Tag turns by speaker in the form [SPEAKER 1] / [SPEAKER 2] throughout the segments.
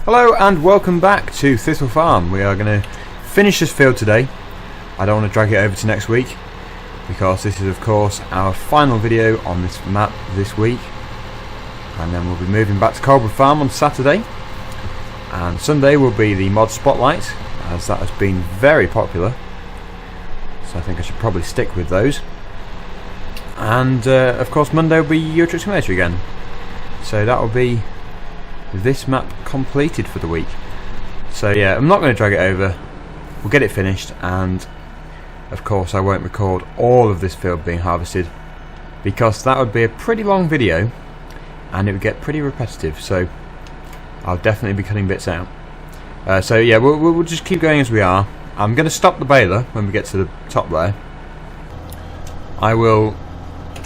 [SPEAKER 1] Hello and welcome back to Thistle Farm. We are going to finish this field today. I don't want to drag it over to next week because this is of course our final video on this map this week, and then we'll be moving back to Kolben Farm on Saturday, and Sunday will be the mod spotlight, as that has been very popular, so I think I should probably stick with those. And of course Monday will be Euro Truck Simulator again, so that will be this map completed for the week. So yeah, I'm not going to drag it over, we'll get it finished, and of course I won't record all of this field being harvested because that would be a pretty long video and it would get pretty repetitive, so I'll definitely be cutting bits out. So yeah, we'll just keep going as we are. I'm going to stop the baler when we get to the top there. I will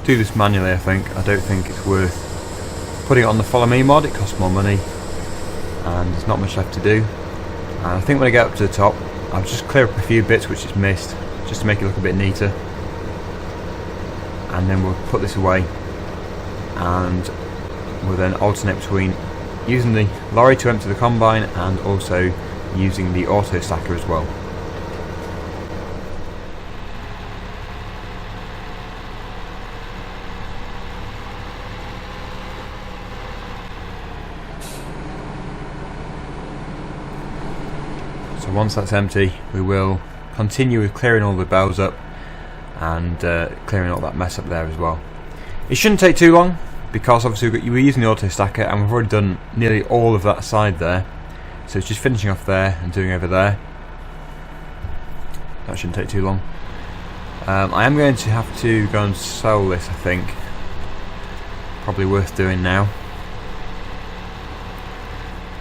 [SPEAKER 1] do this manually, I think. I don't think it's worth putting it on the Follow Me mod. It costs more money and there's not much left to do. And I think when I get up to the top I'll just clear up a few bits which is missed, just to make it look a bit neater, and then we'll put this away and we'll then alternate between using the lorry to empty the combine and also using the auto stacker as well. So once that's empty, we will continue with clearing all the bales up and clearing all that mess up there as well. It shouldn't take too long because obviously we're using the auto stacker and we've already done nearly all of that side there, so it's just finishing off there and doing over there. That shouldn't take too long. I am going to have to go and sell this, I think. Probably worth doing now.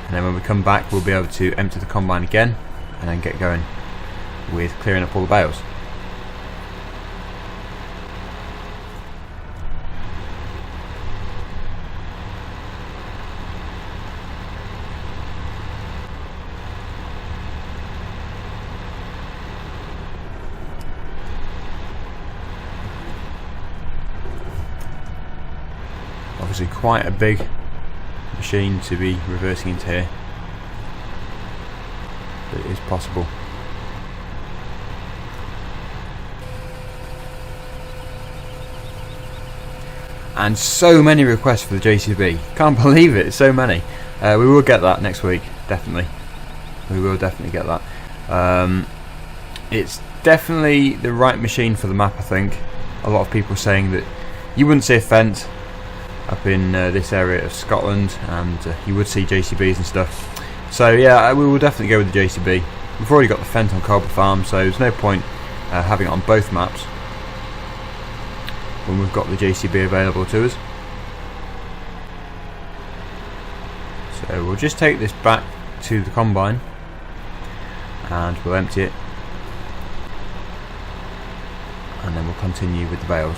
[SPEAKER 1] And then when we come back we'll be able to empty the combine again and then get going with clearing up all the bales. Obviously quite a big machine to be reversing into here, but it is possible. And so many requests for the JCB, can't believe it, so many. We will get that next week, definitely. We will definitely get that. It's definitely the right machine for the map, I think. A lot of people saying that you wouldn't see a Fent up in this area of Scotland, and you would see JCBs and stuff. So yeah, we will definitely go with the JCB. We've already got the Fent on Kolben Farm, so there's no point having it on both maps when we've got the JCB available to us. So we'll just take this back to the combine and we'll empty it, and then we'll continue with the bales.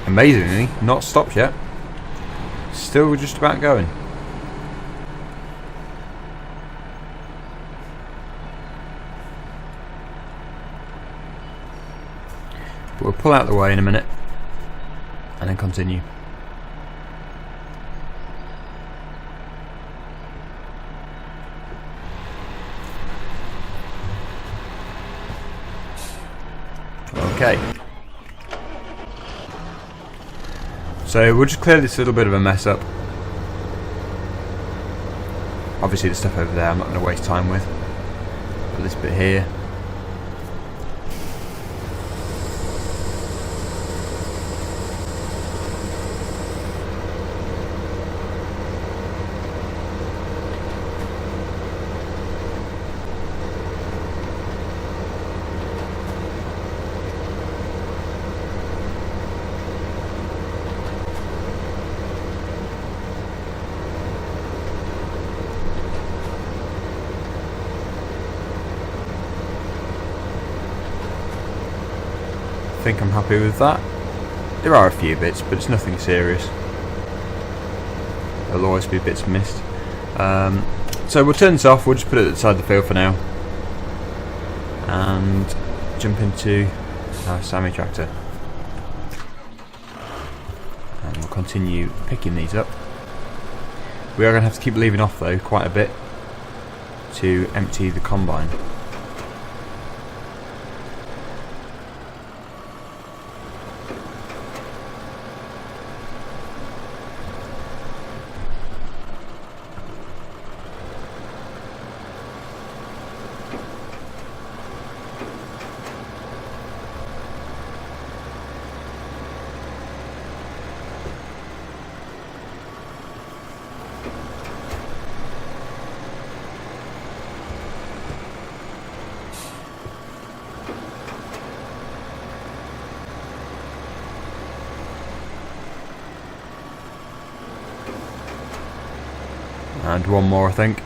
[SPEAKER 1] Amazingly, not stopped yet. Still just about going. But we'll pull out the way in a minute and then continue. Okay. So we'll just clear this little bit of a mess up. Obviously the stuff over there I'm not going to waste time with. But this bit here. I think I'm happy with that. There are a few bits, but it's nothing serious. There'll always be bits missed. So we'll turn this off, we'll just put it at the side of the field for now and jump into our Sammy tractor. continue picking these up. We are going to have to keep leaving off though quite a bit to empty the combine. And one more, I think.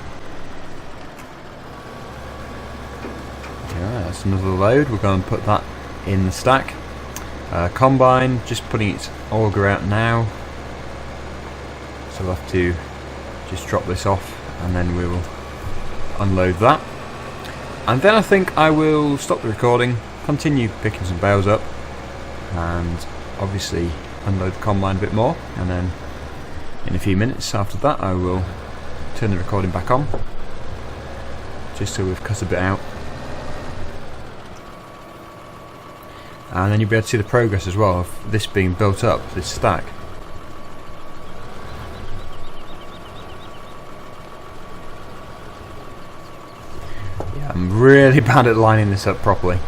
[SPEAKER 1] Yeah, that's another load. We're going to put that in the stack. Combine, just putting its auger out now. So we'll have to just drop this off and then we will unload that. And then I think I will stop the recording, continue picking some bales up, and obviously unload the combine a bit more. And then in a few minutes after that I will turn the recording back on, just so we've cut a bit out, and then you'll be able to see the progress as well of this being built up, this stack. Yeah, I'm really bad at lining this up properly.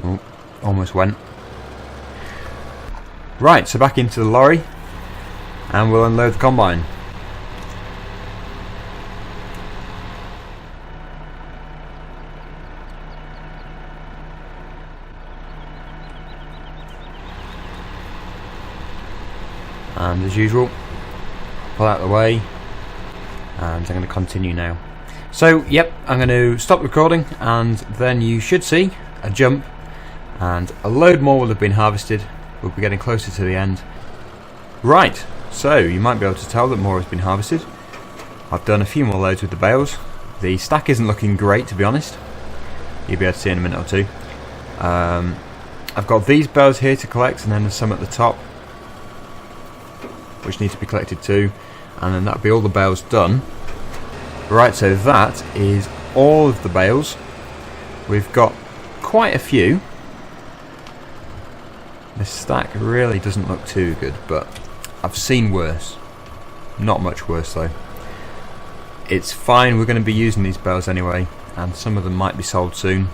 [SPEAKER 1] Oh, almost went. Right, so back into the lorry and we'll unload the combine. And as usual, pull out of the way, and I'm going to continue now. So yep, I'm going to stop recording and then you should see a jump and a load more will have been harvested. We'll be getting closer to the end. Right, so you might be able to tell that more has been harvested. I've done a few more loads with the bales. The stack isn't looking great, to be honest. You'll be able to see in a minute or two. I've got these bales here to collect, and then there's some at the top which need to be collected too, and then that'll be all the bales done. Right, so that is all of the bales. We've got quite a few. This stack really doesn't look too good, but I've seen worse. Not much worse though. It's fine, we're going to be using these bales anyway, and some of them might be sold soon.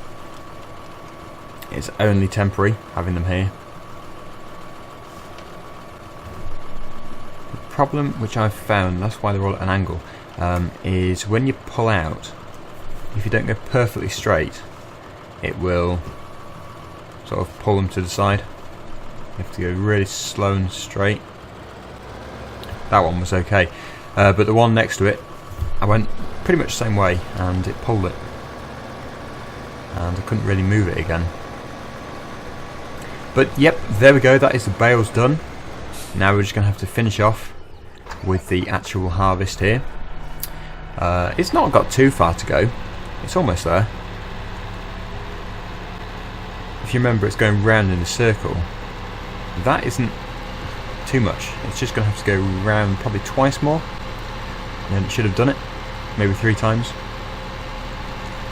[SPEAKER 1] It's only temporary having them here. The problem which I've found, that's why they're all at an angle, is when you pull out, if you don't go perfectly straight, it will sort of pull them to the side. You have to go really slow and straight. That one was okay, but the one next to it, I went pretty much the same way and it pulled it, and I couldn't really move it again. But yep, there we go, that is the bales done. Now we're just going to have to finish off with the actual harvest here. It's not got too far to go, it's almost there. If you remember, it's going round in a circle. That isn't too much, it's just going to have to go round probably twice more, and then it should have done it, maybe 3 times.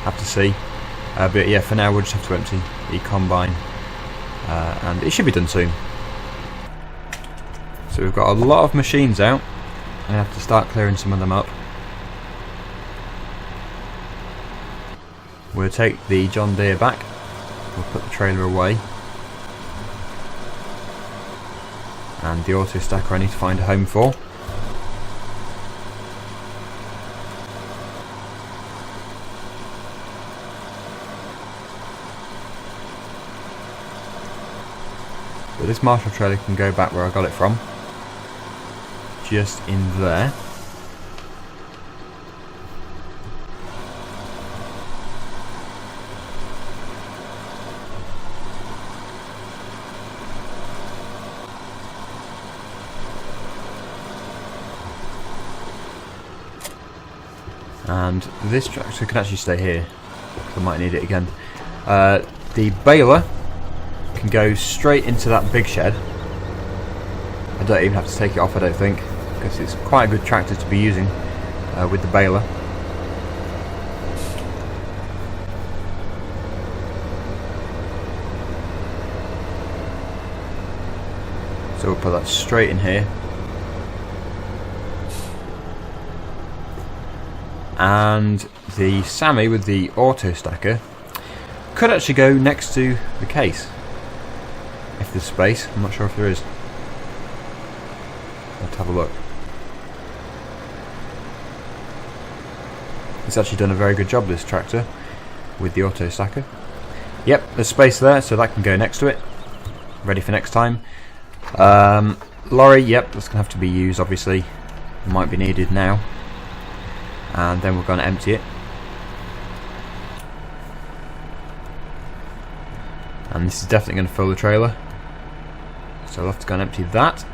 [SPEAKER 1] Have to see. But yeah, for now we'll just have to empty the combine, and it should be done soon. So we've got a lot of machines out. I'm going to have to start clearing some of them up. We'll take the John Deere back. We'll put the trailer away. And the auto stacker I need to find a home for. But this Marshall trailer can go back where I got it from. Just in there. And this tractor can actually stay here, because I might need it again. The baler can go straight into that big shed. I don't even have to take it off, I don't think, because it's quite a good tractor to be using with the baler. So we'll put that straight in here. And the Sammy with the auto stacker could actually go next to the case. If there's space, I'm not sure if there is. Let's have a look. It's actually done a very good job, this tractor, with the auto stacker. Yep, there's space there, so that can go next to it. Ready for next time. Lorry, yep, that's going to have to be used, obviously. It might be needed now. And then we're going to empty it. And this is definitely going to fill the trailer. So I'll have to go and empty that.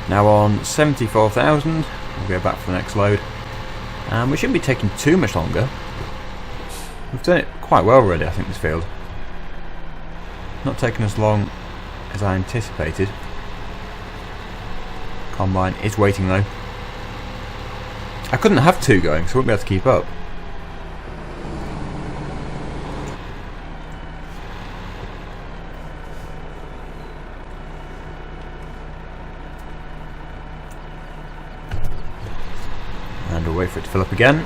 [SPEAKER 1] Now on 74,000, we'll go back for the next load. And we shouldn't be taking too much longer. We've done it quite well already, I think, this field. Not taking as long as I anticipated. Combine is waiting though. I couldn't have two going, so I wouldn't be able to keep up. And we'll wait for it to fill up again.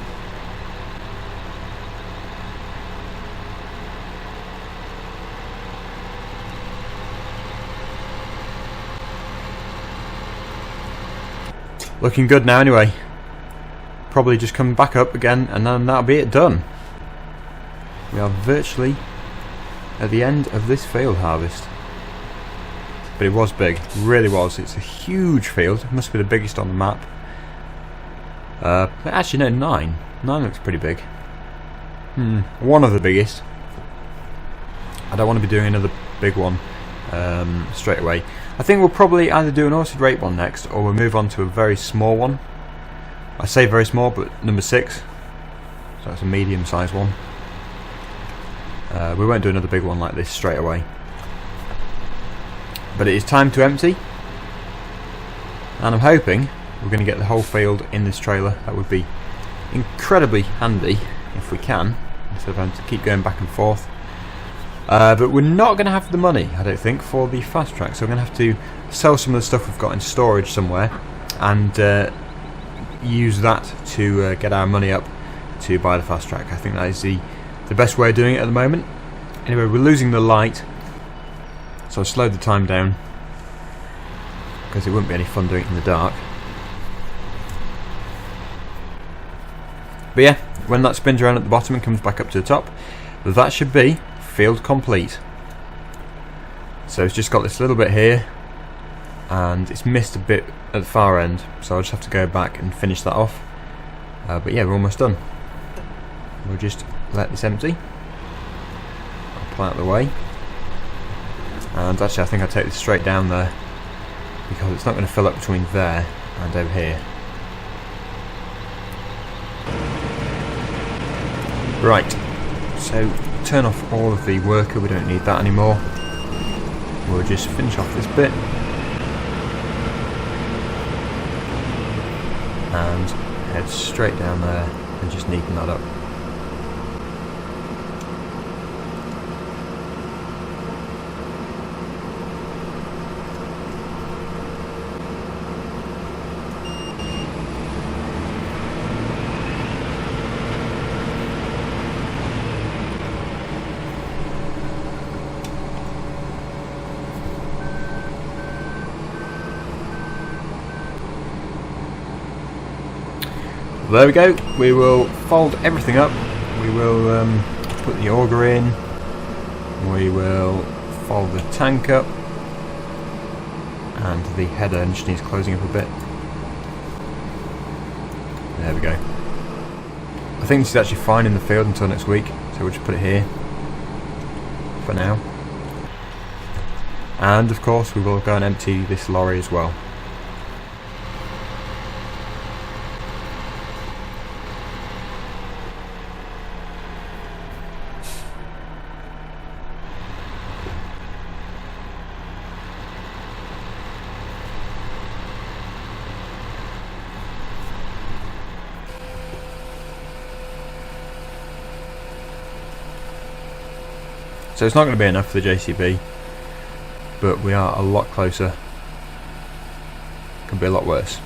[SPEAKER 1] Looking good now anyway. Probably just coming back up again and then that'll be it done. We are virtually at the end of this field harvest. But it was big, it really was. It's a huge field, it must be the biggest on the map. Actually no, 9. 9 looks pretty big. One of the biggest. I don't want to be doing another big one straight away. I think we'll probably either do an auto rate one next, or we'll move on to a very small one. I say very small, but number 6. So that's a medium sized one. We won't do another big one like this straight away. But it is time to empty. And I'm hoping we're going to get the whole field in this trailer. That would be incredibly handy if we can, instead of having to keep going back and forth. But we're not going to have the money, I don't think, for the fast track. So we're going to have to sell some of the stuff we've got in storage somewhere and use that to get our money up to buy the fast track. I think that is the best way of doing it at the moment. Anyway, we're losing the light, so I slowed the time down because it wouldn't be any fun doing it in the dark. But yeah, when that spins around at the bottom and comes back up to the top, that should be field complete. So it's just got this little bit here and it's missed a bit at the far end, so I'll just have to go back and finish that off. But yeah, we're almost done. We'll just let this empty. I'll pull out of the way. And actually I think I'll take this straight down there, because it's not going to fill up between there and over here. Right, so turn off all of the worker, we don't need that anymore. We'll just finish off this bit and head straight down there and just neaten that up. There we go. We will fold everything up. We will put the auger in. We will fold the tank up. And the header just needs closing up a bit. There we go. I think this is actually fine in the field until next week, so we'll just put it here for now. And of course we will go and empty this lorry as well. So it's not going to be enough for the JCB, but we are a lot closer. Could be a lot worse.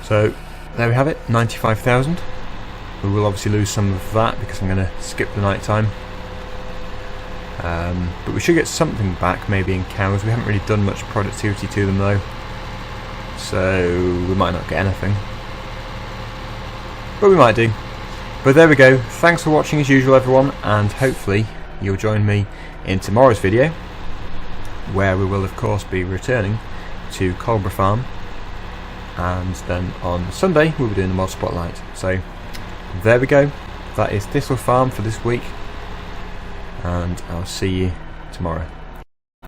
[SPEAKER 1] So there we have it, 95,000. We will obviously lose some of that because I'm going to skip the night time. But we should get something back, maybe in cows. We haven't really done much productivity to them though, so we might not get anything. But we might do. But there we go, thanks for watching as usual everyone, and hopefully you'll join me in tomorrow's video, where we will of course be returning to Kolbenfresser Farm, and then on Sunday we'll be doing the mod spotlight. So there we go, that is Thistle Farm for this week, and I'll see you tomorrow.